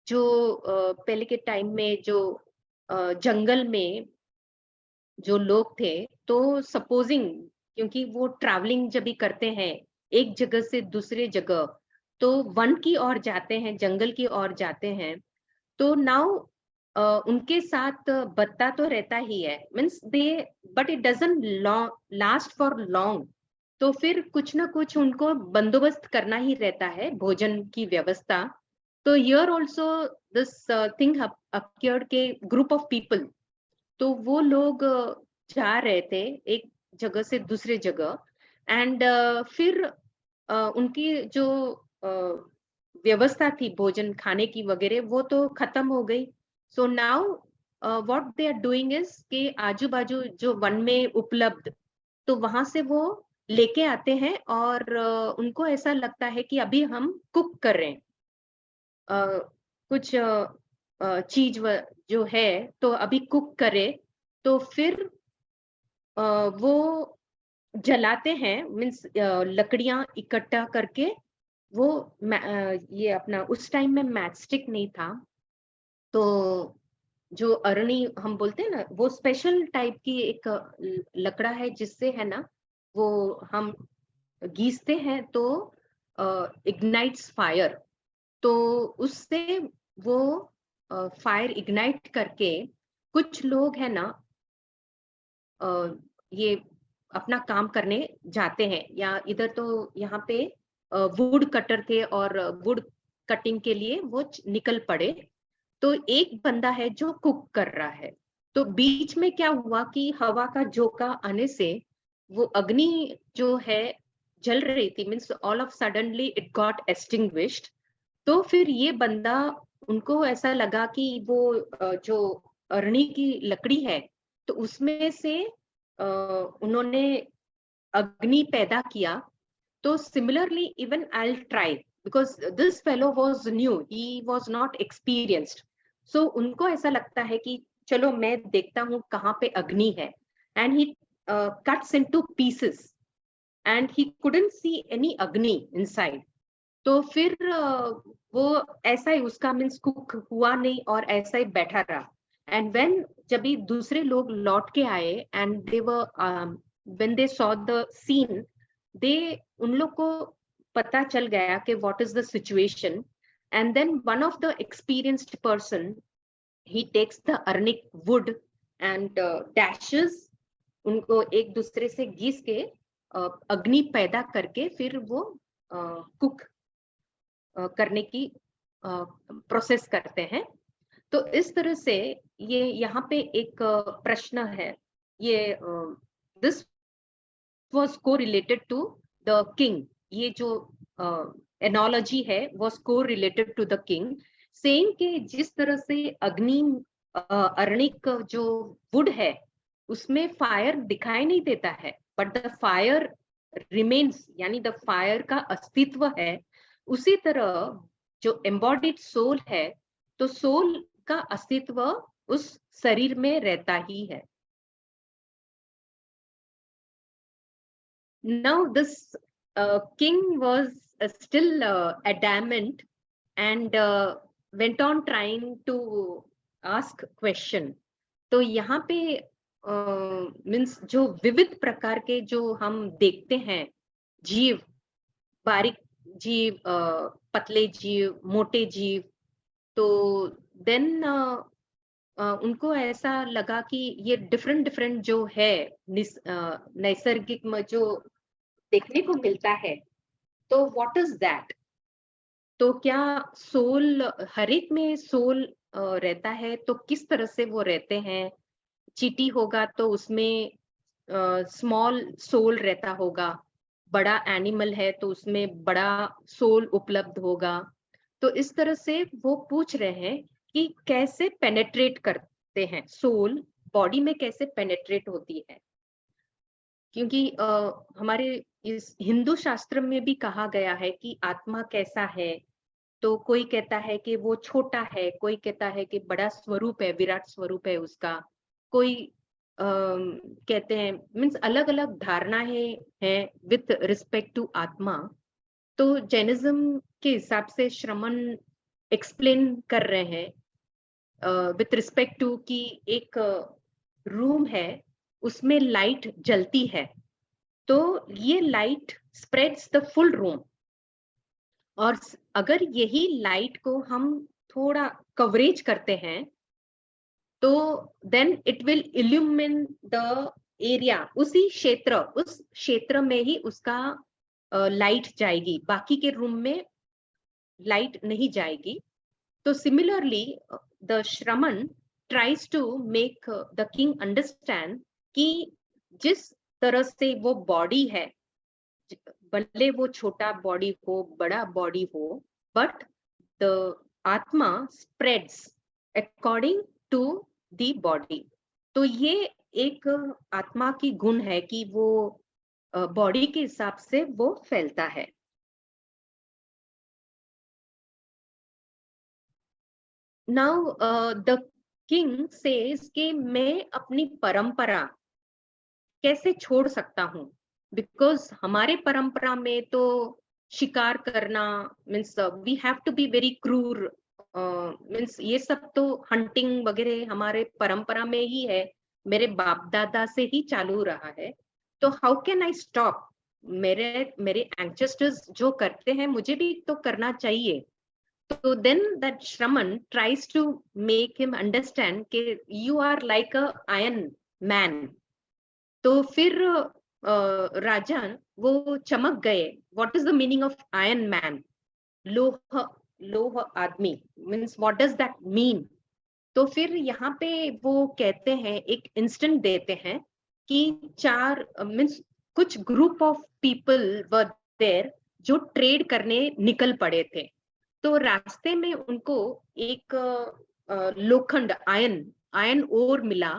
जो पहले के टाइम में जो जंगल में जो लोग थे, तो सपोजिंग क्योंकि वो ट्रैवलिंग जब भी करते हैं एक जगह से दूसरे जगह, तो वन की ओर जाते हैं, जंगल की ओर जाते हैं, तो नाउ उनके साथ बत्ता तो रहता ही है, means they, but it doesn't last for long. तो फिर कुछ ना कुछ उनको बंदोबस्त करना ही रहता है, भोजन की व्यवस्था। तो here also this thing appeared के ग्रुप ऑफ पीपल, तो वो लोग जा रहे थे एक जगह से दूसरे जगह, एंड फिर उनकी जो व्यवस्था थी भोजन खाने की वगैरह वो तो खत्म हो गई। So now what they are doing is के आजू बाजू जो वन में उपलब्ध, तो वहां से वो लेके आते हैं और उनको ऐसा लगता है कि अभी हम कुक कर रहे हैं कुछ चीज जो है, तो अभी कुक करे, तो फिर वो जलाते हैं, मीन्स लकड़ियां इकट्ठा करके वो ये अपना उस टाइम में मैचस्टिक नहीं था, तो जो अरणी हम बोलते हैं ना, वो स्पेशल टाइप की एक लकड़ा है जिससे है ना वो हम घीसते हैं तो इग्नाइट्स फायर। तो उससे वो फायर इग्नाइट करके कुछ लोग है ना ये अपना काम करने जाते हैं, या इधर तो यहाँ पे वुड कटर थे और वुड कटिंग के लिए वो निकल पड़े। तो एक बंदा है जो कुक कर रहा है, तो बीच में क्या हुआ कि हवा का झोंका आने से वो अग्नि जो है जल रही थी, means all of suddenly it got extinguished. तो फिर ये बंदा, उनको ऐसा लगा कि वो जो अरणी की लकड़ी है तो उसमें से उन्होंने अग्नि पैदा किया। तो similarly even I try, because this fellow was new, he was not experienced. So उनको ऐसा लगता है कि चलो मैं देखता हूँ कहाँ पे अग्नि है, and he cuts into pieces and he couldn't see any agni inside. तो फिर वो ऐसा ही उसका मीन्स कुक हुआ नहीं और ऐसा ही बैठा रहा. एंड व्हेन जब भी दूसरे लोग लौट के आए and they were when they saw the scene, they उन लोग को पता चल गया कि what is the situation. And then one of the experienced person, he takes the arnic wood and dashes, उनको एक दूसरे से घिस के अग्नि पैदा करके फिर वो कुक करने की प्रोसेस करते हैं. तो इस तरह से ये यहाँ पे एक प्रश्न है, ये this was correlated to the king. ये जो एनोलॉजी है was correlated to the king, saying कि जिस तरह से अग्नि अर्णिक जो वुड है उसमें फायर दिखाई नहीं देता है, बट द फायर रिमेन्स, यानी द फायर का अस्तित्व है. उसी तरह जो एम्बॉडीड सोल है, तो सोल का अस्तित्व उस शरीर में रहता ही है. Now this king was still adamant and went on trying to ask question. तो यहाँ पे मीन्स जो विविध प्रकार के जो हम देखते हैं जीव, बारीक जीव, पतले जीव, मोटे जीव, तो देन उनको ऐसा लगा कि ये डिफरेंट डिफरेंट जो है नैसर्गिक में जो देखने को मिलता है, तो व्हाट इज दैट. तो क्या सोल, हर एक में सोल रहता है, तो किस तरह से वो रहते हैं. चींटी होगा तो उसमें स्मॉल सोल रहता होगा, बड़ा एनिमल है तो उसमें बड़ा सोल उपलब्ध होगा. तो इस तरह से वो पूछ रहे हैं कि कैसे पेनेट्रेट करते हैं सोल, बॉडी में कैसे पेनेट्रेट होती है. क्योंकि हमारे इस हिंदू शास्त्र में भी कहा गया है कि आत्मा कैसा है. तो कोई कहता है कि वो छोटा है, कोई कहता है कि बड़ा स्वरूप है, विराट स्वरूप है उसका, कोई कहते हैं, मीन्स अलग अलग धारणाएं हैं विथ रिस्पेक्ट टू आत्मा. तो जैनिज्म के हिसाब से श्रमण एक्सप्लेन कर रहे हैं विथ रिस्पेक्ट टू कि एक रूम है, उसमें लाइट जलती है, तो ये light spreads the full room. और अगर यही लाइट को हम थोड़ा कवरेज करते हैं, तो then it will illumine the area. उस क्षेत्र में ही उसका लाइट जाएगी, बाकी के रूम में लाइट नहीं जाएगी. तो similarly the Shraman tries to make the king understand कि जिस तरह से वो बॉडी है, भले वो छोटा बॉडी हो, बड़ा बॉडी हो, but the atma spreads according to the body. तो ये एक आत्मा की गुण है कि वो बॉडी के हिसाब से वो फैलता है. नाउ द किंग सेज कि मैं अपनी परंपरा कैसे छोड़ सकता हूँ, बिकॉज हमारे परंपरा में तो शिकार करना means we have to be very cruel, means ये सब तो हंटिंग वगैरह हमारे परंपरा में ही है, मेरे बाप दादा से ही चालू रहा है. तो हाउ कैन आई स्टॉप. मेरे एंसेस्टर्स जो करते हैं मुझे भी तो करना चाहिए. तो then that Shraman tries to make him understand कि you are like a iron man. तो फिर राजन वो चमक गए. What is the meaning of iron man. लोह आदमी means what does that mean. तो फिर यहाँ पे वो कहते हैं, एक इंस्टेंट देते हैं कि चार मीन्स कुछ group of people were there जो ट्रेड करने निकल पड़े थे. तो रास्ते में उनको एक लोखंड आयन ओर मिला,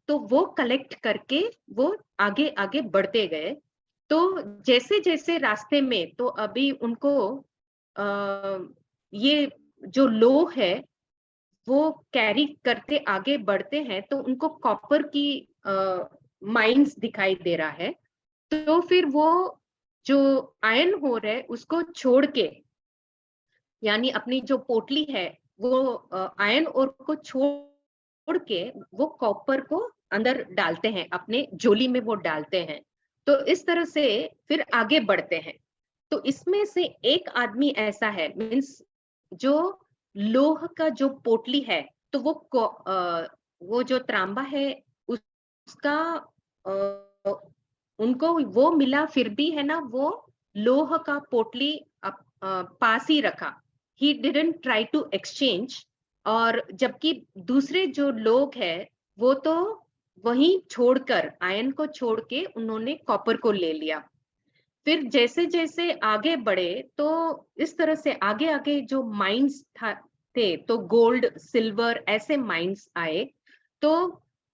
तो वो कलेक्ट करके वो आगे आगे बढ़ते गए. तो जैसे जैसे रास्ते में, तो अभी उनको ये जो लोह है वो कैरी करते आगे बढ़ते हैं, तो उनको कॉपर की माइंस दिखाई दे रहा है, तो फिर वो जो आयन हो रहा है उसको छोड़ के, यानी अपनी जो पोटली है वो आयन ओर को छोड़ के वो कॉपर को अंदर डालते हैं, अपने झोली में वो डालते हैं। तो इस तरह से फिर आगे बढ़ते हैं। तो इसमें से एक आदमी ऐसा है, मीन्स जो लोह का जो पोटली है, तो वो जो तांबा है उसका उनको वो मिला, फिर भी है ना वो लोह का पोटली पास ही रखा। He didn't try to exchange. और जबकि दूसरे जो लोग हैं वो तो वहीं छोड़कर, आयन को छोड़ के उन्होंने कॉपर को ले लिया। फिर जैसे जैसे आगे बढ़े तो इस तरह से आगे आगे जो माइंस थे, तो गोल्ड सिल्वर ऐसे माइंस आए। तो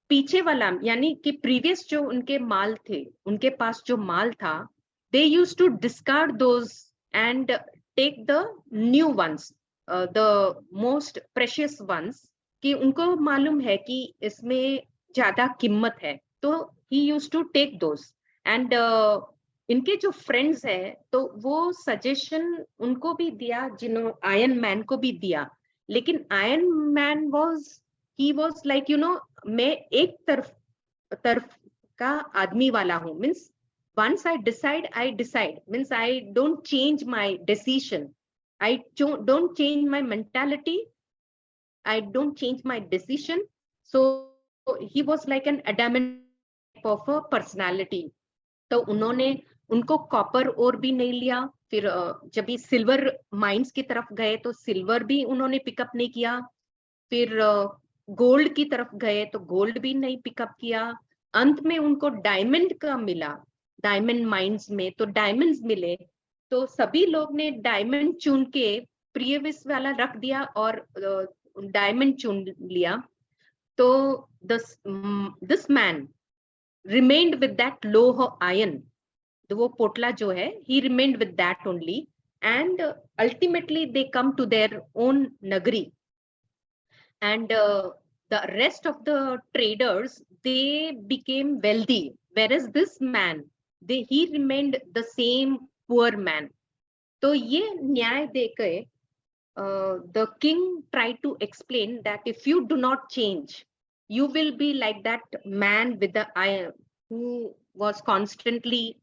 पीछे वाला यानी कि प्रीवियस जो उनके माल थे, उनके पास जो माल था, they use to discard those and take the new ones, the most precious ones, कि उनको मालूम है कि इसमें ज्यादा कीमत है, तो he use to take those. And इनके जो फ्रेंड्स है तो वो सजेशन उनको भी दिया, जिन्होंने आयरन मैन को भी दिया। लेकिन आयरन मैन वाज लाइक मैं एक तरफ का आदमी वाला हूँ, means once I decide, means I don't change my decision, I don't change my mentality, I don't change my decision. So he was like an adamant of a personality. तो उन्होंने उनको कॉपर और भी नहीं लिया। फिर जब भी सिल्वर माइंस की तरफ गए तो सिल्वर भी उन्होंने पिकअप नहीं किया। फिर गोल्ड की तरफ गए तो गोल्ड भी नहीं पिकअप किया। अंत में उनको डायमंड का मिला, डायमंड माइंस में तो डायमंड्स मिले। तो सभी लोग ने डायमंड चुन के प्रीवियस वाला रख दिया और डायमंड चुन लिया। तो this man remained with that low iron, तो वो पोटला जो है, he remained with that only, and ultimately they come to their own nagari, and the rest of the traders, they became wealthy, whereas this man, he remained the same poor man. तो ये न्याय देके the king tried to explain that if you do not change, you will be like that man with the iron, who was constantly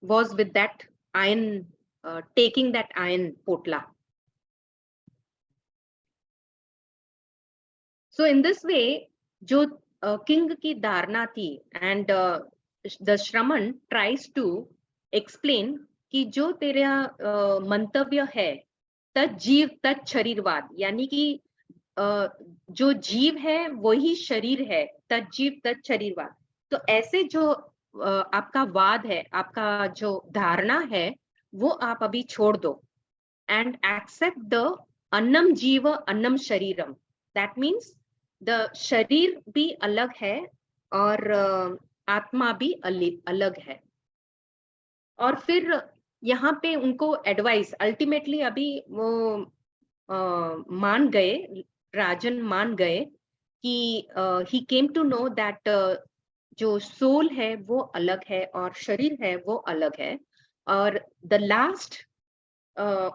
was with that iron, taking that iron potla. So in this way, जो king की धारणा थी, and the Shraman tries to explain कि जो तेरा मंतव्य है, तज्जीव तत् शरीरवाद, यानी कि जो जीव है वही शरीर है, तज्जीव तत् शरीरवाद। तो ऐसे जो आपका वाद है, आपका जो धारणा है, वो आप अभी छोड़ दो, एंड एक्सेप्ट द अन्नम जीव अन्नम शरीरम। दैट मीन्स द शरीर भी अलग है और आत्मा भी अलग है। और फिर यहाँ पे उनको एडवाइस, अल्टीमेटली अभी वो मान गए, राजन मान गए कि ही केम टू नो दैट जो सोल है वो अलग है और शरीर है वो अलग है। और द लास्ट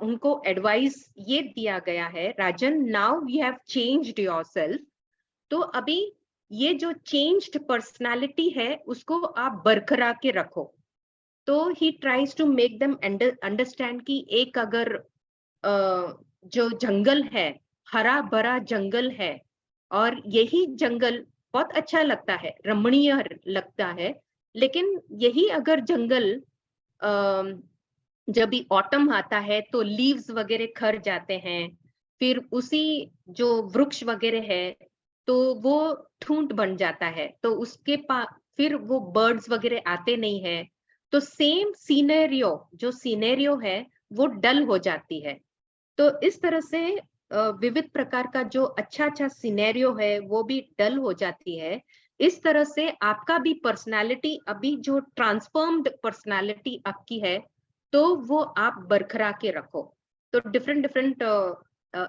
उनको एडवाइस ये दिया गया है, Rajan, now you have changed yourself, तो अभी ये जो चेंज्ड पर्सनालिटी है उसको आप बरकरार के रखो। तो he tries to make them understand कि एक अगर जो जंगल है, हरा भरा जंगल है, और यही जंगल बहुत अच्छा लगता है, रमणीय लगता है, लेकिन यही अगर जंगल जब भी ऑटम आता है तो लीव्स वगैरह खर जाते हैं, फिर उसी जो वृक्ष वगैरह है तो वो ठूंठ बन जाता है, तो उसके फिर वो बर्ड्स वगैरह आते नहीं है, तो सेम सीनेरियो, जो सीनेरियो है वो डल हो जाती है। तो इस तरह से विविध प्रकार का जो अच्छा सिनेरियो है वो भी डल हो जाती है। इस तरह से आपका भी पर्सनालिटी, अभी जो ट्रांसफॉर्म्ड पर्सनालिटी आपकी है, तो वो आप बरकरार के रखो। तो डिफरेंट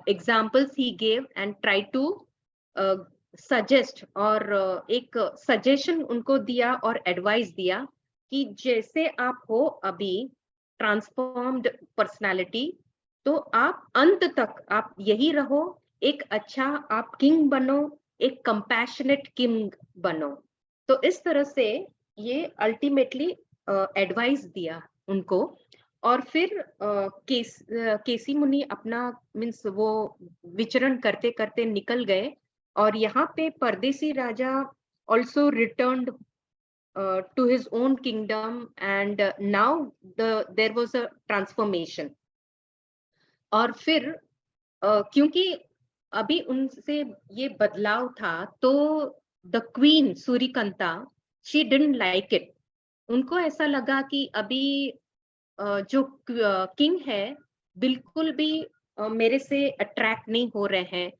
एग्जाम्पल्स ही gave and try to suggest और एक सजेशन उनको दिया और एडवाइस दिया कि जैसे आप हो अभी ट्रांसफॉर्म्ड पर्सनालिटी, तो आप अंत तक आप यही रहो, एक अच्छा आप किंग बनो, एक कंपैशनेट किंग बनो। तो इस तरह से ये अल्टीमेटली एडवाइस दिया उनको। और फिर केसी मुनि अपना मीन्स वो विचरण करते करते निकल गए, और यहाँ पे परदेसी राजा also returned to his own kingdom, and now there was a transformation। और फिर क्योंकि अभी उनसे ये बदलाव था, तो the queen Suryakanta she didn't like it. उनको ऐसा लगा कि अभी जो किंग है बिल्कुल भी मेरे से अट्रैक्ट नहीं हो रहे हैं,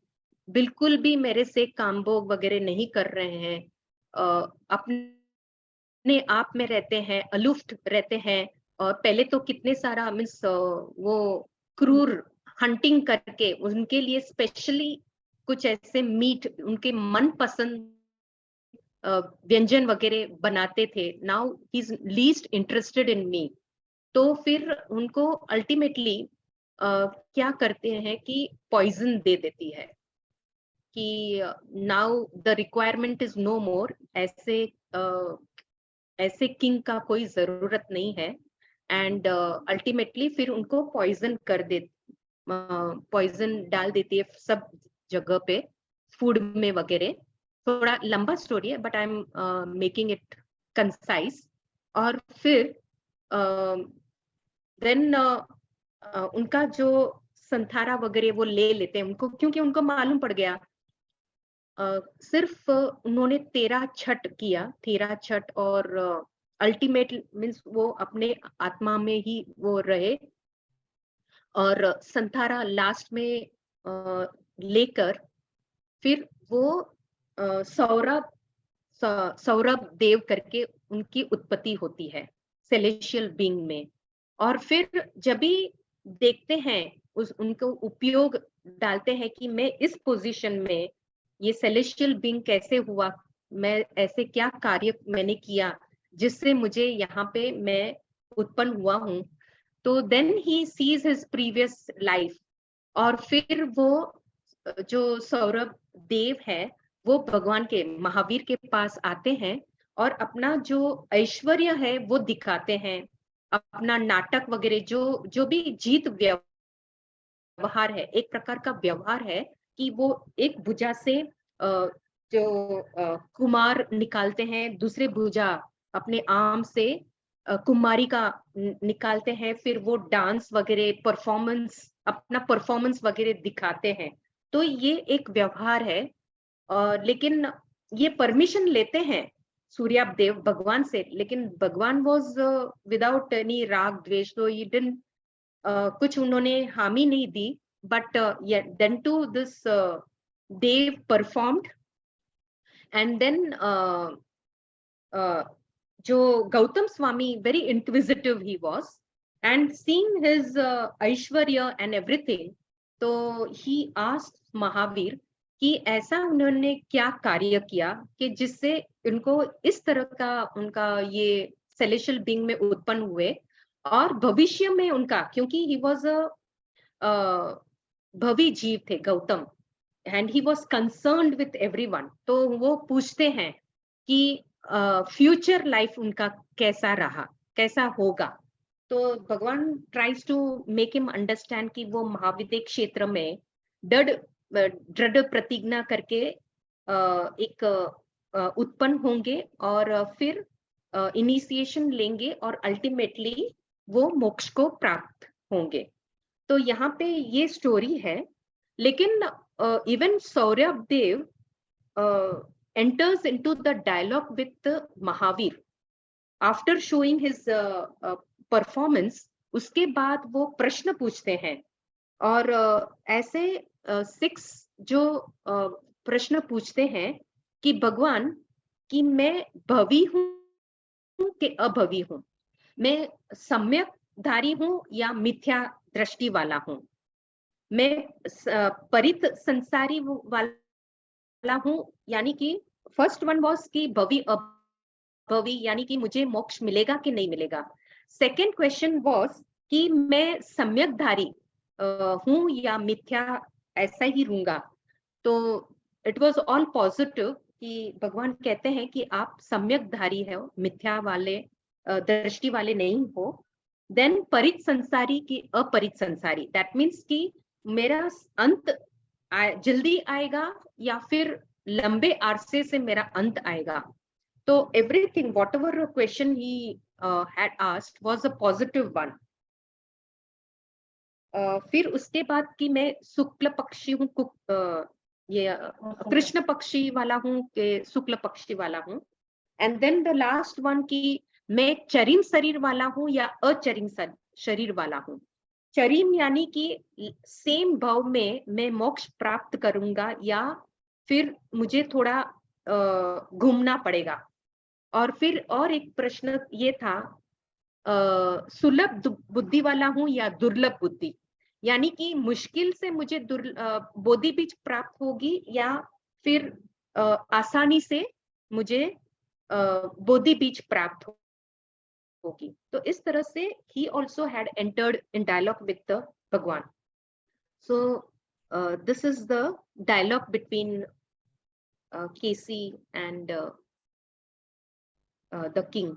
बिल्कुल भी मेरे से कामभोग वगैरह नहीं कर रहे हैं, अपने आप में रहते हैं, अलूफ रहते हैं। और पहले तो कितने सारा मीन्स वो क्रूर हंटिंग करके उनके लिए स्पेशली कुछ ऐसे मीट उनके मनपसंद व्यंजन वगैरह बनाते थे। Now he is least interested in me. तो फिर उनको अल्टीमेटली क्या करते हैं कि पॉइजन दे देती है कि now the requirement is no more, ऐसे ऐसे किंग का कोई जरूरत नहीं है। एंड अल्टीमेटली फिर उनको पॉइजन कर दे, पॉइजन डाल देती है सब जगह पे, फूड में वगैरह। थोड़ा लंबा स्टोरी है but I am making it concise. और फिर देन उनका जो संथारा वगैरह वो ले लेते हैं उनको, क्योंकि उनको मालूम पड़ गया। सिर्फ उन्होंने 13 छठ किया, 13 छठ, और अल्टीमेट मीन्स वो अपने आत्मा में ही वो रहे। और संथारा लास्ट में लेकर फिर वो सौरभ सौरभ देव करके उनकी उत्पत्ति होती है सेलेशियल बीइंग में। और फिर जब भी देखते हैं उस उनको उपयोग डालते हैं कि मैं इस पोजीशन में ये सेलेशियल बीइंग कैसे हुआ, मैं ऐसे क्या कार्य मैंने किया जिससे मुझे यहाँ पे मैं उत्पन्न हुआ हूँ। तो देन ही सीज हिज प्रीवियस लाइफ। और फिर वो जो सौरभ देव है वो भगवान के महावीर के पास आते हैं और अपना जो ऐश्वर्य है वो दिखाते हैं, अपना नाटक वगैरह जो जो भी जीत व्यवहार है, एक प्रकार का व्यवहार है कि वो एक भुजा से जो कुमार निकालते हैं, दूसरे भुजा अपने आर्म से कुमारी का निकालते हैं, फिर वो डांस वगैरह परफॉर्मेंस अपना परफॉर्मेंस वगैरह दिखाते हैं। तो ये एक व्यवहार है। लेकिन ये परमिशन लेते हैं सूर्याप देव भगवान से, लेकिन भगवान वाज विदाउट एनी राग द्वेष, तो ये डिडंट कुछ उन्होंने हामी नहीं दी। But then to this deva performed. And then जो गौतम स्वामी very inquisitive he was, and seeing his aishwarya and everything, तो he asked महावीर कि ऐसा उन्होंने क्या कार्य किया कि जिससे उनको इस तरह का उनका ये सेलेशियल बीइंग में उत्पन्न हुए। और भविष्य में उनका, क्योंकि he was a भवी जीव थे Gautam, and he was concerned with everyone, तो वो पूछते हैं कि फ्यूचर लाइफ उनका कैसा रहा, कैसा होगा। तो भगवान tries to make him understand कि वो महाविद्य क्षेत्र में दृढ़ प्रतिज्ञा करके एक उत्पन्न होंगे और फिर इनिशिएशन लेंगे और अल्टीमेटली वो मोक्ष को प्राप्त होंगे। तो यहाँ पे ये स्टोरी है। लेकिन even Saurabh Dev enters into the dialogue with Mahavir after showing his performance। उसके बाद वो प्रश्न पूछते हैं और ऐसे 6 जो प्रश्न पूछते हैं कि भगवान कि मैं भवी हूँ कि अभवी हूँ, मैं सम्यक धारी हूँ या मिथ्या दृष्टि वाला हूँ, मैं परित संसारी वाला वाला हूँ, यानी कि फर्स्ट वन वाज कि भवि अभवि, यानी कि मुझे मोक्ष मिलेगा कि नहीं मिलेगा। सेकंड क्वेश्चन वाज कि मैं सम्यकधारी हूँ या मिथ्या ऐसा ही रहूंगा। तो इट वाज ऑल पॉजिटिव कि भगवान कहते हैं कि आप सम्यकधारी हो, मिथ्या वाले दृष्टि वाले नहीं हो। देन परित संसारी की अपरित संसारी, दैट मीन्स कि मेरा अंत जल्दी आएगा या फिर लंबे अरसे से मेरा अंत आएगा। तो everything what ever question he had asked was a positive one. फिर उसके बाद कि मैं शुक्ल पक्षी हूँ, ये कृष्ण पक्षी वाला हूँ कि शुक्ल पक्षी वाला हूँ। And then the last one कि मैं चरिम शरीर वाला हूँ या अचरिम शरीर वाला हूँ। चरिम यानी कि सेम भाव में मैं मोक्ष प्राप्त करूंगा या फिर मुझे थोड़ा घूमना पड़ेगा। और फिर और एक प्रश्न ये था सुलभ बुद्धि वाला हूं या दुर्लभ बुद्धि, यानी कि मुश्किल से मुझे बोधि बीज प्राप्त होगी या फिर आसानी से मुझे बोधि बीज प्राप्त होगी। तो इस तरह से ही also had entered in dialogue with the Bhagwan. So this is the dialogue between Kesi and the king.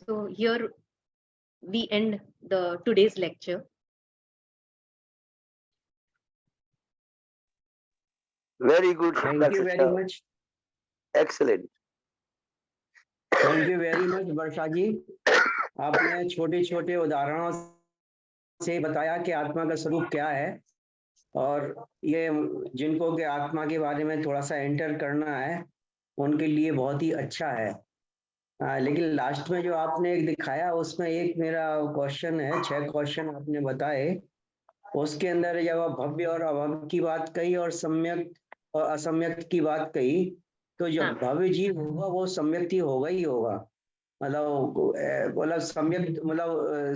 So here we end the today's lecture. Very good. Thank you very much. Excellent. Thank you very much Varsha ji. आपने छोटे छोटे उदाहरणों से बताया कि आत्मा का स्वरूप क्या है, और ये जिनको के आत्मा के बारे में थोड़ा सा एंटर करना है उनके लिए बहुत ही अच्छा है। लेकिन लास्ट में जो आपने एक दिखाया उसमें एक मेरा क्वेश्चन है, 6 क्वेश्चन आपने बताए, उसके अंदर जब आप भव्य और अभव्य की बात कही और सम्यक और असम्यक की बात कही, तो जो भव्य जीव होगा वो सम्यक ही होगा ही होगा। मतलब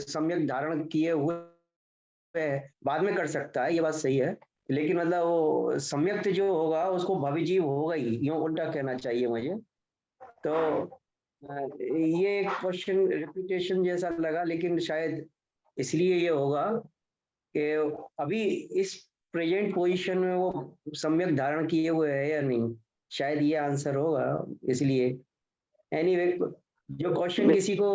सम्यक धारण किए हुए बाद में कर सकता है, ये बात सही है, लेकिन मतलब वो सम्यक जो होगा उसको भव्य जीव होगा ही, यूं उल्टा कहना चाहिए मुझे। तो ये एक क्वेश्चन रिपीटेशन जैसा लगा, लेकिन शायद इसलिए ये होगा कि अभी इस प्रेजेंट पोजीशन में वो सम्यक धारण किए हुए है या नहीं, शायद ये आंसर होगा इसलिए। एनीवे, जो क्वेश्चन किसी को